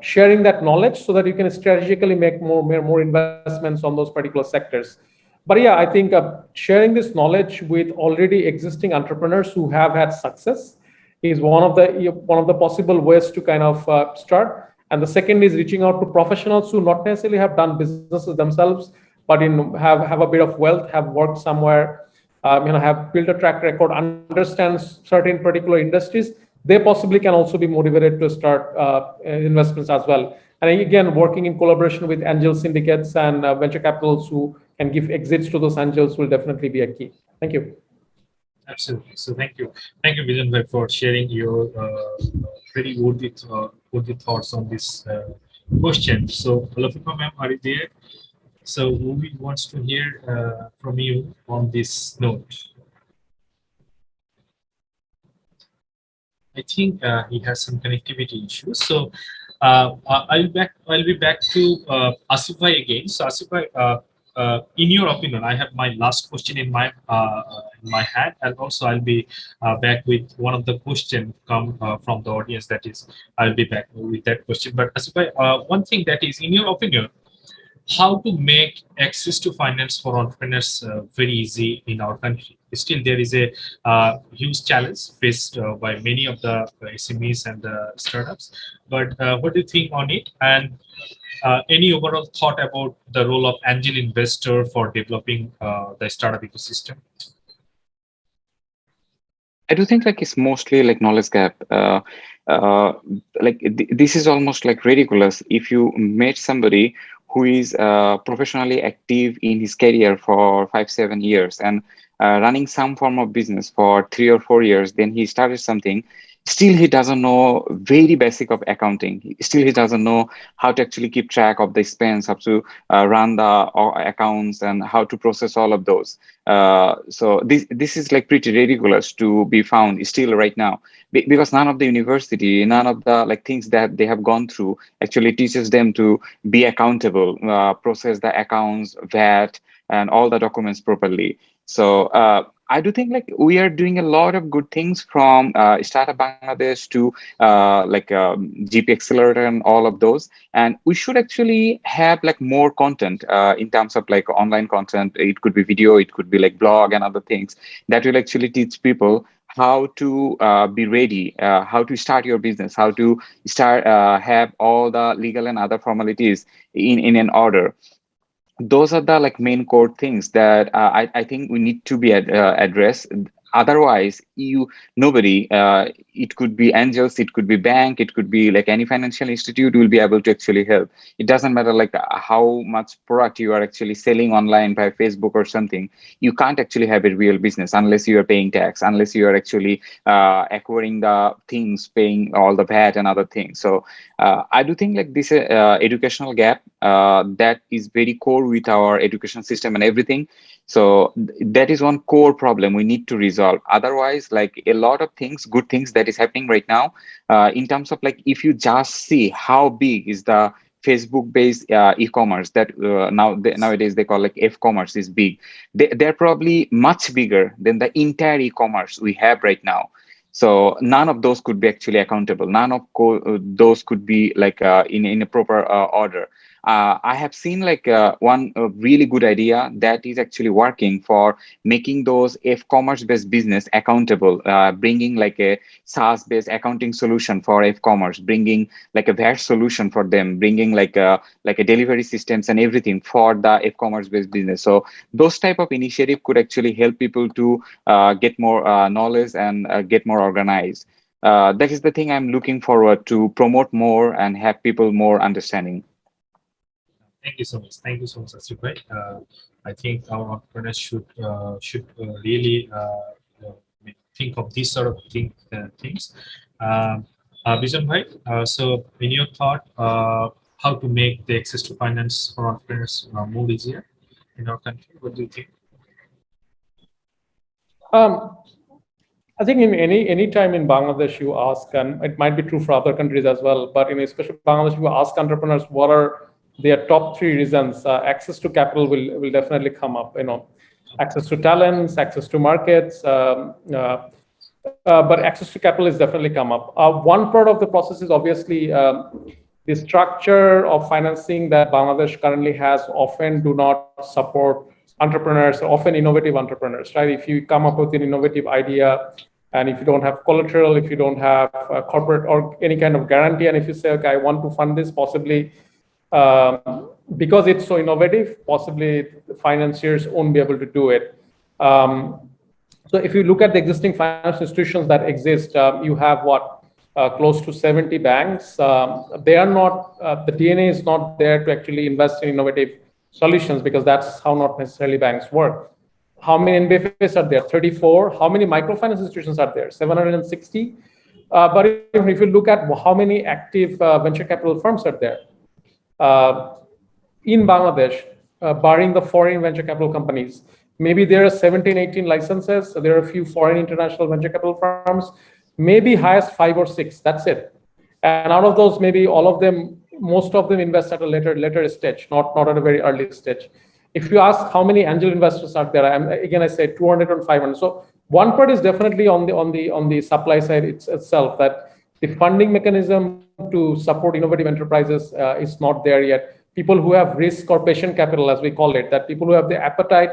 sharing that knowledge so that you can strategically make more investments on those particular sectors. But yeah, I think sharing this knowledge with already existing entrepreneurs who have had success is one of the possible ways to kind of start. And the second is reaching out to professionals who not necessarily have done businesses themselves, but have a bit of wealth, have worked somewhere, have built a track record, understands certain particular industries. They possibly can also be motivated to start investments as well. And again, working in collaboration with angel syndicates and venture capitals who can give exits to those angels will definitely be a key. Thank you. Absolutely. So thank you, Bijan, for sharing your very worthy thoughts on this question. So, Lafifa ma'am, are you there? So, who wants to hear from you on this note? I think he has some connectivity issues. So, I'll be back to Asif again. So, Asif, in your opinion, I have my last question in my hand, and also I'll be back with one of the questions come from the audience. That is, I'll be back with that question. But Asif, one thing that is, in your opinion, how to make access to finance for entrepreneurs very easy in our country? Still, there is a huge challenge faced by many of the SMEs and the startups. But what do you think on it? And any overall thought about the role of angel investor for developing the startup ecosystem? I do think it's mostly knowledge gap. This is almost ridiculous. If you meet somebody who is professionally active in his career for 5-7 years and running some form of business for 3 or 4 years, then he started something. Still, he doesn't know very basic of accounting. Still, he doesn't know how to actually keep track of the expense, how to run the accounts, and how to process all of those. So this is pretty ridiculous to be found still right now, because none of the university, none of the things that they have gone through actually teaches them to be accountable, process the accounts, VAT, and all the documents properly. So I do think like we are doing a lot of good things from Startup Bangladesh to GP Accelerator and all of those. And we should actually have like more content in terms of like online content. It could be video, it could be like blog and other things that will actually teach people how to be ready, how to start your business, how to start have all the legal and other formalities in an order. Those are the like main core things that I think we need to be addressed. Otherwise, nobody, it could be angels, it could be bank, it could be like any financial institute will be able to actually help. It doesn't matter like how much product you are actually selling online by Facebook or something. You can't actually have a real business unless you are paying tax, unless you are actually acquiring the things, paying all the VAT and other things. So I do think like this educational gap that is very core with our education system and everything. So that is one core problem we need to resolve. Otherwise, like a lot of things, good things that is happening right now, in terms of like if you just see how big is the Facebook-based e-commerce that nowadays they call like F-commerce is big. They're probably much bigger than the entire e-commerce we have right now. So none of those could be actually accountable. None of those could be like in a proper order. I have seen like one really good idea that is actually working for making those e-commerce based business accountable, bringing like a SaaS based accounting solution for e-commerce, bringing like a VAT solution for them, bringing like a delivery systems and everything for the e-commerce based business. So those type of initiative could actually help people to get more knowledge and get more organized. That is the thing I'm looking forward to promote more and have people more understanding. Thank you so much. Thank you so much, Asif bhai. I think our entrepreneurs should really think of these sort of things. Bijan bhai, so in your thought, how to make the access to finance for entrepreneurs more easier in our country? What do you think? I think in any time in Bangladesh you ask, and it might be true for other countries as well, but in especially Bangladesh, you ask entrepreneurs what are their top 3 reasons. Access to capital will definitely come up. Access to talents, access to markets, but access to capital is definitely come up. One part of the process is obviously the structure of financing that Bangladesh currently has often do not support entrepreneurs, often innovative entrepreneurs, right? If you come up with an innovative idea and if you don't have collateral, if you don't have a corporate or any kind of guarantee, and if you say, okay, I want to fund this, possibly because it's so innovative, possibly the financiers won't be able to do it. So if you look at the existing financial institutions that exist, you have close to 70 banks. They are not, the DNA is not there to actually invest in innovative solutions because that's how not necessarily banks work. How many NBFS are there? 34. How many microfinance institutions are there? 760. But if you look at how many active venture capital firms are there in Bangladesh, barring the foreign venture capital companies, maybe there are 17, 18 licenses. So there are a few foreign international venture capital firms, maybe highest 5 or 6. That's it. And out of those, maybe all of them, most of them invest at a later stage, not at a very early stage. If you ask how many angel investors are there, I say 200 or 500. So one part is definitely on the supply side itself, that the funding mechanism to support innovative enterprises is not there yet. People who have risk or patient capital, as we call it, that people who have the appetite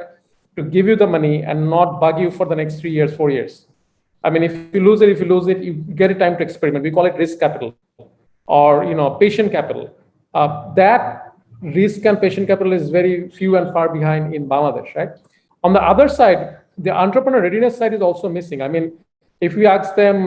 to give you the money and not bug you for the next 3 years, 4 years. I mean, if you lose it, you get a time to experiment. We call it risk capital or patient capital. That risk and patient capital is very few and far behind in Bangladesh, right? On the other side, the entrepreneur readiness side is also missing. I mean, if we ask them,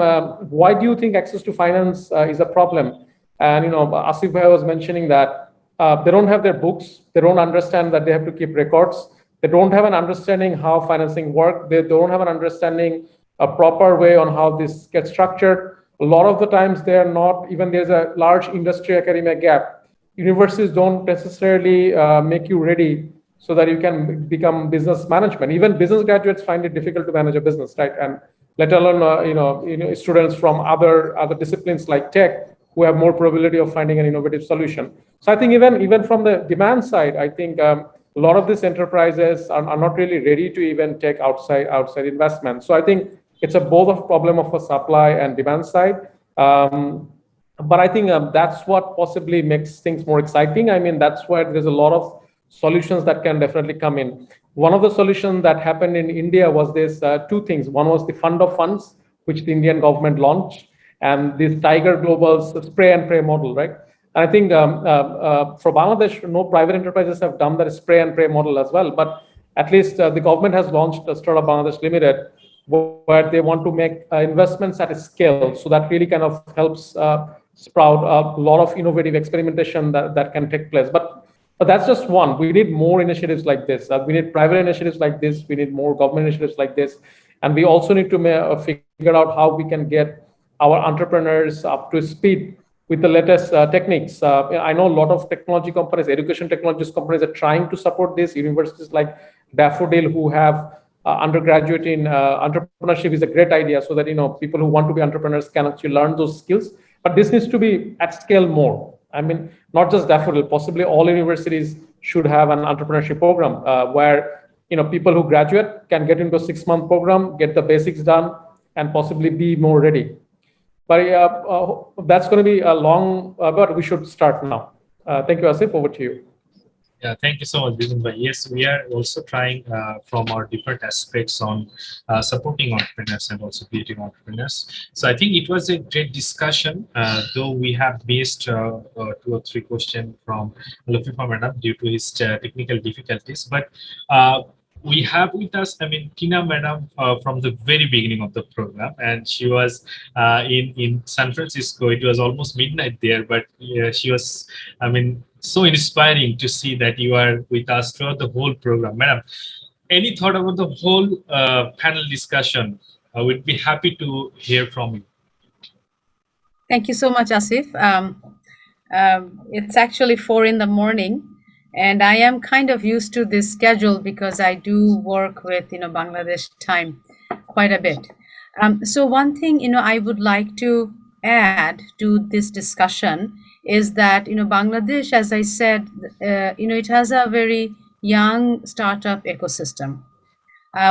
why do you think access to finance is a problem? And Asif bhai was mentioning that they don't have their books. They don't understand that they have to keep records. They don't have an understanding how financing works. They don't have an understanding, a proper way on how this gets structured. A lot of the times they are not, even there's a large industry academia gap. Universities don't necessarily make you ready so that you can become business management. Even business graduates find it difficult to manage a business, right? And let alone students from other disciplines like tech who have more probability of finding an innovative solution. So I think even from the demand side, I think a lot of these enterprises are not really ready to even take outside investment. So I think it's a both of problem of a supply and demand side. But I think that's what possibly makes things more exciting. I mean, that's where there's a lot of solutions that can definitely come in. One of the solutions that happened in India was this two things. One was the fund of funds, which the Indian government launched, and this Tiger Global's spray and pray model, right? And I think for Bangladesh, no private enterprises have done that spray and pray model as well. But at least the government has launched a Startup Bangladesh Limited, where they want to make investments at a scale. So that really kind of helps sprout a lot of innovative experimentation that can take place. But that's just one. We need more initiatives like this. We need private initiatives like this. We need more government initiatives like this. And we also need to figure out how we can get our entrepreneurs up to speed with the latest techniques. I know a lot of technology companies, education technologies companies are trying to support this. Universities like Daffodil, who have undergraduate in entrepreneurship, is a great idea, so that people who want to be entrepreneurs can actually learn those skills. But this needs to be at scale more. I mean, not just Daffodil, possibly all universities should have an entrepreneurship program where people who graduate can get into a 6-month program, get the basics done, and possibly be more ready. But that's going to be a long, but we should start now. Thank you, Asif. Over to you. Yeah, thank you so much, Rizwan. Yes, we are also trying from our different aspects on supporting entrepreneurs and also creating entrepreneurs. So I think it was a great discussion, though we have missed 2 or 3 questions from Lafifa Madam due to his technical difficulties. But we have with us, Tina Madam from the very beginning of the program, and she was in San Francisco. It was almost midnight there, but she was, so inspiring to see that you are with us throughout the whole program. Madam, any thought about the whole panel discussion? I would be happy to hear from you. Thank you so much, Asif. It's actually 4 in the morning, and I am kind of used to this schedule because I do work with Bangladesh time quite a bit. So one thing I would like to add to this discussion is that Bangladesh, as I said, it has a very young startup ecosystem.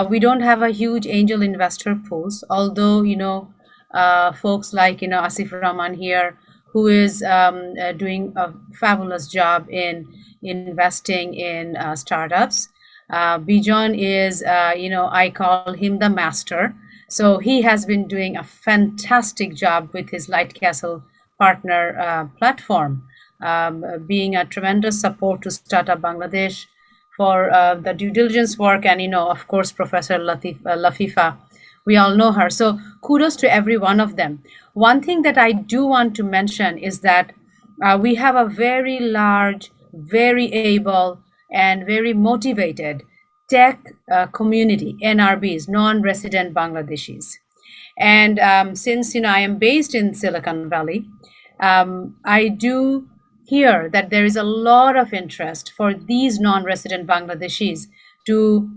We don't have a huge angel investor pools, although folks like Asif Rahman here, who is doing a fabulous job in investing in startups. Bijon is, I call him the master. So he has been doing a fantastic job with his Light Castle partner platform, being a tremendous support to Startup Bangladesh for the due diligence work. And, of course, Professor Lafifa, we all know her. So kudos to every one of them. One thing that I do want to mention is that we have a very large, very able, and very motivated tech community, NRBs, non-resident Bangladeshis. And since I am based in Silicon Valley, I do hear that there is a lot of interest for these non-resident Bangladeshis to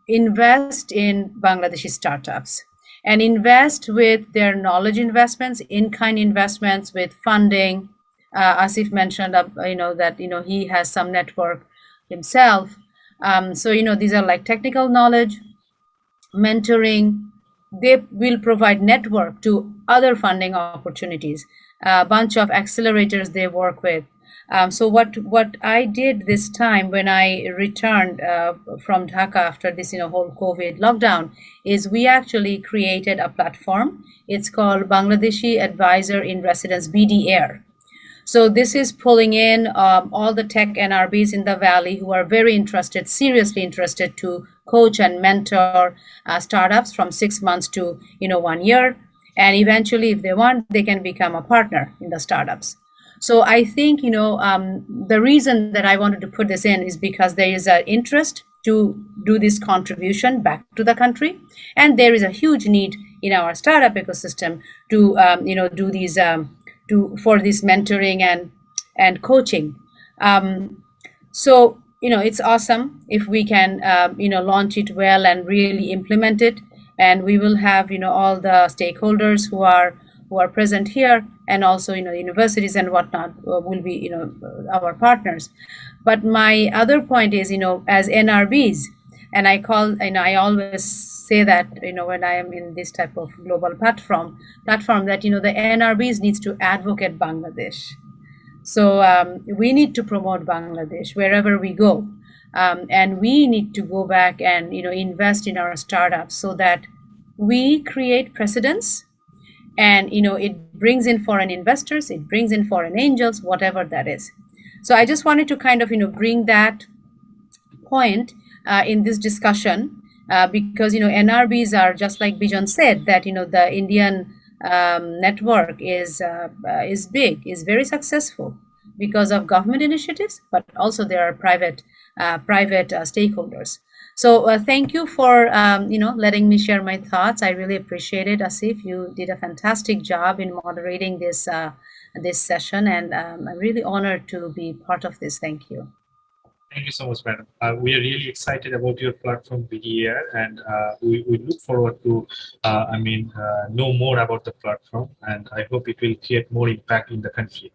invest in Bangladeshi startups and invest with their knowledge investments, in-kind investments with funding. Asif mentioned that he has some network himself. So these are like technical knowledge, mentoring. They will provide network to other funding opportunities, a bunch of accelerators they work with. So what I did this time when I returned from Dhaka after this whole COVID lockdown is we actually created a platform. It's called Bangladeshi Advisor in Residence, BDAir. So this is pulling in all the tech NRBs in the Valley who are very interested, seriously interested to coach and mentor startups from 6 months to 1 year. And eventually, if they want, they can become a partner in the startups. So I think, the reason that I wanted to put this in is because there is an interest to do this contribution back to the country. And there is a huge need in our startup ecosystem to, do these for this mentoring and coaching. So it's awesome if we can launch it well and really implement it, and we will have all the stakeholders who are who are present here, and also universities and whatnot will be our partners. But my other point is, as NRBs, and I always say that when I am in this type of global platform that the NRBs needs to advocate Bangladesh. So we need to promote Bangladesh wherever we go, and we need to go back and invest in our startups so that we create precedents, and it brings in foreign investors, it brings in foreign angels, whatever that is. So I just wanted to kind of bring that point in this discussion, because NRBs are, just like Bijan said, that the Indian network is big, is very successful because of government initiatives, but also there are private stakeholders. So thank you for letting me share my thoughts. I really appreciate it, Asif. You did a fantastic job in moderating this session, and I'm really honored to be part of this. Thank you. Thank you so much, madam. We are really excited about your platform, BDAR, and we look forward to, know more about the platform, and I hope it will create more impact in the country.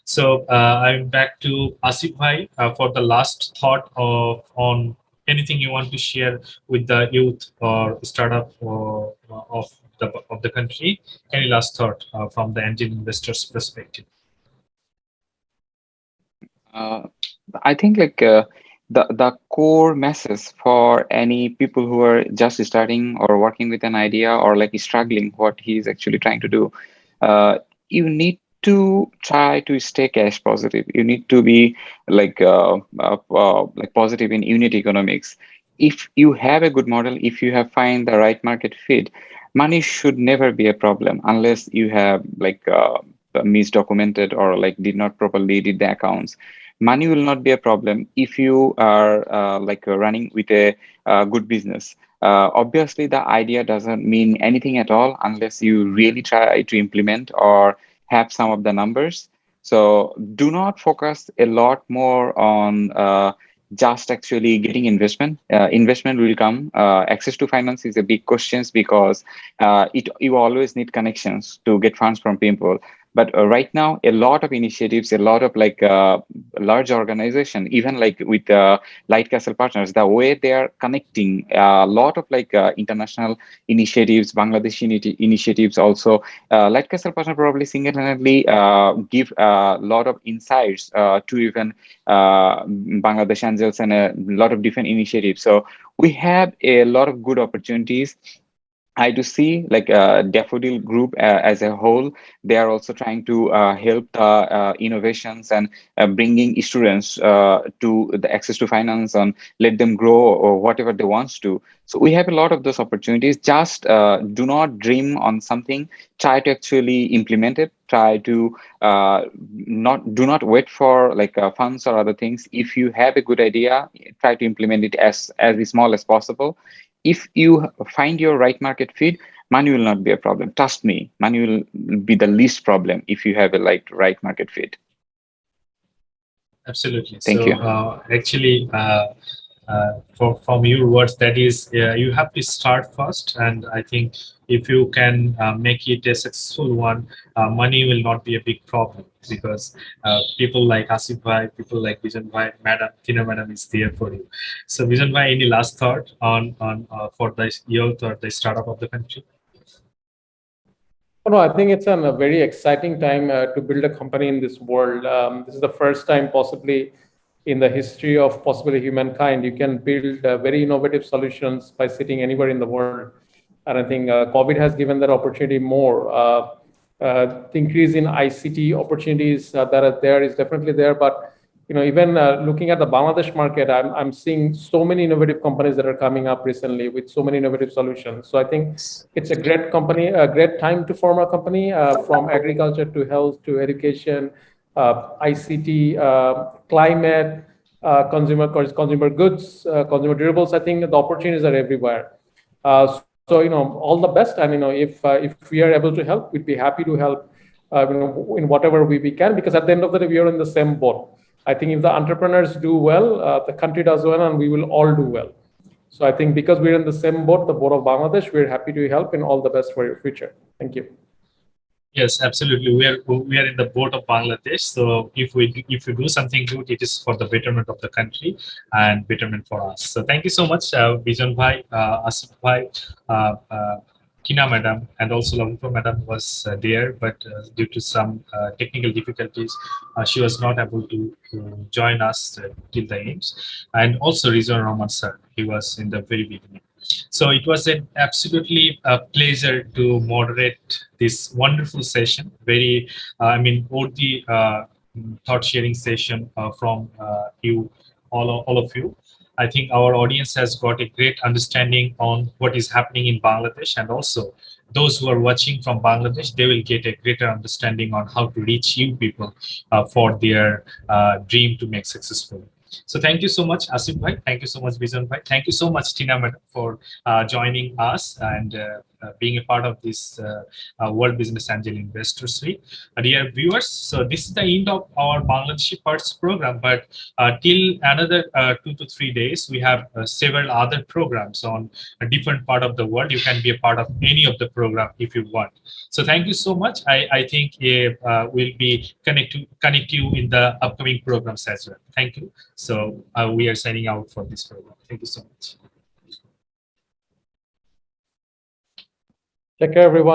So I'm back to Asif Bhai for the last thought on anything you want to share with the youth or startup of the country. Any last thought from the angel investors' perspective? I think the core message for any people who are just starting or working with an idea or struggling what he's actually trying to do, you need to try to stay cash positive. You need to be positive in unit economics. If you have a good model, if you have find the right market fit, money should never be a problem unless you have misdocumented or did not properly did the accounts. Money will not be a problem if you are running with a good business. Obviously, the idea doesn't mean anything at all unless you really try to implement or have some of the numbers. So do not focus a lot more on just actually getting investment. Investment will come. Access to finance is a big question because you always need connections to get funds from people. But right now, a lot of initiatives, a lot of large organization, even with Light Castle Partners, the way they are connecting a lot of international initiatives, Bangladeshi initiatives also. Light Castle Partner probably single-handedly give a lot of insights to even Bangladesh Angels and a lot of different initiatives. So we have a lot of good opportunities. I do see Daffodil Group as a whole. They are also trying to help innovations and bringing students to the access to finance and let them grow or whatever they want to. So we have a lot of those opportunities. Just do not dream on something. Try to actually implement it. Try to do not wait for funds or other things. If you have a good idea, try to implement it as small as possible. If you find your right market fit, money will not be a problem. Trust me, money will be the least problem if you have a right market fit. Absolutely. Thank you. Actually, from your words, that is, you have to start first, and I think if you can make it a successful one, money will not be a big problem, because people like Asif Bhai, people like Bijan Bhai, Tina Madam is there for you. So Bijan Bhai, any last thought on for the youth or the startup of the country? No, I think it's a very exciting time to build a company in this world. This is the first time possibly in the history of possibly humankind you can build very innovative solutions by sitting anywhere in the world. And I think COVID has given that opportunity more. The increase in ICT opportunities that are there is definitely there, but even looking at the Bangladesh market, I'm seeing so many innovative companies that are coming up recently with so many innovative solutions. So I think it's a great company, a great time to form a company, from agriculture to health to education, ICT, climate, consumer goods, consumer durables. I think the opportunities are everywhere. So all the best, and if we are able to help, we'd be happy to help. In whatever we can, because at the end of the day, we are in the same boat. I think if the entrepreneurs do well, the country does well, and we will all do well. So I think because we're in the same boat, the boat of Bangladesh, we're happy to help, and all the best for your future. Thank you. Yes, absolutely. We are in the boat of Bangladesh. So if you do something good, it is for the betterment of the country and betterment for us. So thank you so much, Bijan Bhai, Asif Bhai, Kina Madam, and also Lafifa Madam was there, but due to some technical difficulties, she was not able to join us till the end. And also Rizwan Rahman sir, he was in the very beginning. So it was an absolutely a pleasure to moderate this wonderful session. Very, all the thought sharing session from you, all of you. I think our audience has got a great understanding on what is happening in Bangladesh, and also those who are watching from Bangladesh, they will get a greater understanding on how to reach you people for their dream to make successful. So thank you so much, Asif Bhai. Thank you so much, Bijan Bhai. Thank you so much, Tina Madam, for joining us and being a part of this World Business Angel Investors Week. Dear viewers, so this is the end of our Bangladeshi Parts program, but till another 2 to 3 days, we have several other programs on a different part of the world. You can be a part of any of the program if you want. So thank you so much. I think we'll be connect you in the upcoming programs as well. Thank you. So we are signing out for this program. Thank you so much. Take care, everyone.